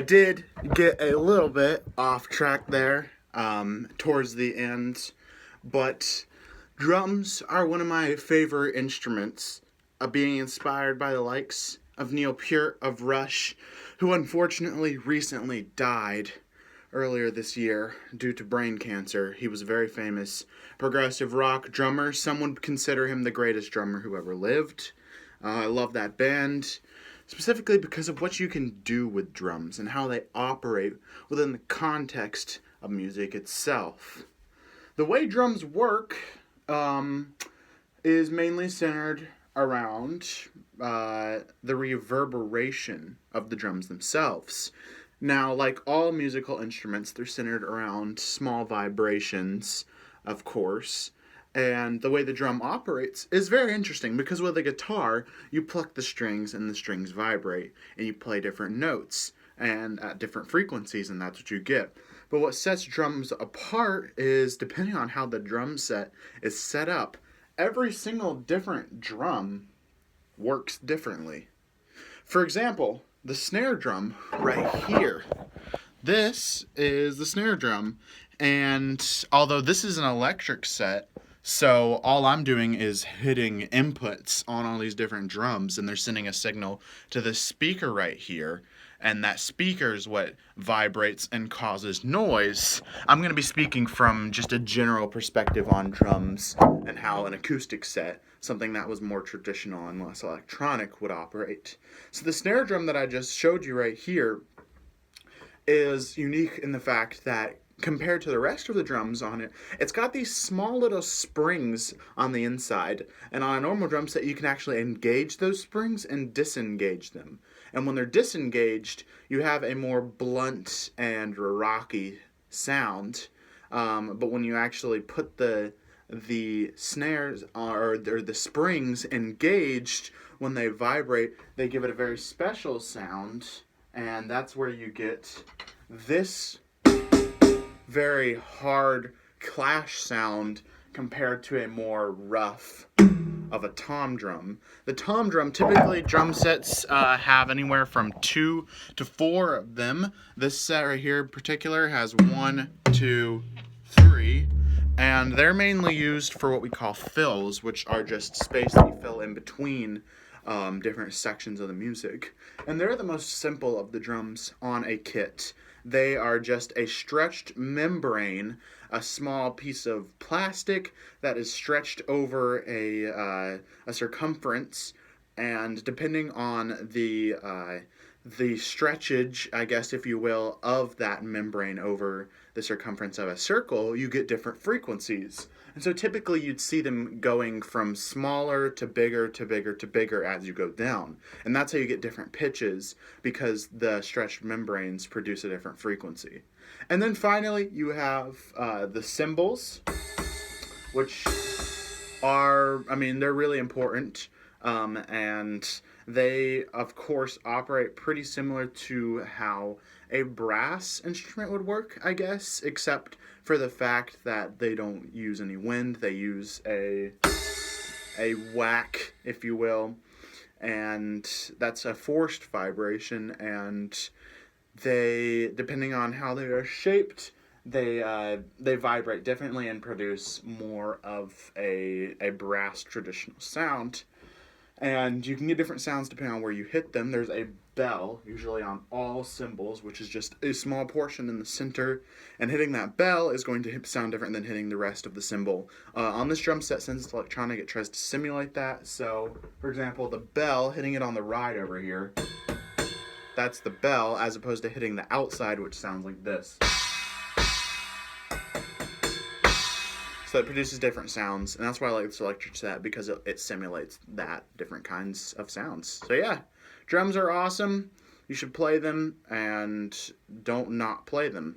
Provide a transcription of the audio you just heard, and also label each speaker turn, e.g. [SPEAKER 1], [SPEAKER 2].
[SPEAKER 1] I did get a little bit off track there towards the end, but drums are one of my favorite instruments, being inspired by the likes of Neil Peart of Rush, who unfortunately recently died earlier this year due to brain cancer. He was a very famous progressive rock drummer. Some would consider him the greatest drummer who ever lived. I love that band, specifically because of what you can do with drums and how they operate within the context of music itself. The way drums work is mainly centered around the reverberation of the drums themselves. Now, like all musical instruments, they're centered around small vibrations, of course. And the way the drum operates is very interesting because with a guitar, you pluck the strings and the strings vibrate, and you play different notes and at different frequencies, and that's what you get. But what sets drums apart is depending on how the drum set is set up, every single different drum works differently. For example, the snare drum right here. This is the snare drum, and although this is an electric set, so all I'm doing is hitting inputs on all these different drums, and they're sending a signal to the speaker right here, and that speaker is what vibrates and causes noise. I'm going to be speaking from just a general perspective on drums and how an acoustic set, something that was more traditional and less electronic, would operate. So the snare drum that I just showed you right here is unique in the fact that compared to the rest of the drums on it, it's got these small little springs on the inside. And on a normal drum set, you can actually engage those springs and disengage them. And when they're disengaged, you have a more blunt and rocky sound. But when you actually put the snares or the springs engaged, when they vibrate, they give it a very special sound. And that's where you get this very hard clash sound compared to a more rough of a tom drum. The tom drum, typically drum sets have anywhere from 2 to 4 of them. This set right here in particular has 1, 2, 3, and they're mainly used for what we call fills, which are just space that you fill in between different sections of the music. And they're the most simple of the drums on a kit. They are just a stretched membrane, a small piece of plastic that is stretched over a circumference, and depending on the stretchage, I guess, if you will, of that membrane over the circumference of a circle, you get different frequencies. And so typically you'd see them going from smaller to bigger to bigger to bigger as you go down. And that's how you get different pitches, because the stretched membranes produce a different frequency. And then finally you have the cymbals, which are, they're really important. And they, of course, operate pretty similar to how a brass instrument would work, I guess, except for the fact that they don't use any wind. They use a whack, if you will, and that's a forced vibration, and they, depending on how they are shaped, they vibrate differently and produce more of a brass traditional sound. And you can get different sounds depending on where you hit them. There's a bell, usually on all cymbals, which is just a small portion in the center. And hitting that bell is going to sound different than hitting the rest of the cymbal. On this drum set, since it's electronic, it tries to simulate that. So, for example, the bell, hitting it on the ride over here, that's the bell, as opposed to hitting the outside, which sounds like this. So it produces different sounds, and that's why I like this electric set, because it simulates that different kinds of sounds. So yeah, drums are awesome. You should play them, and don't not play them.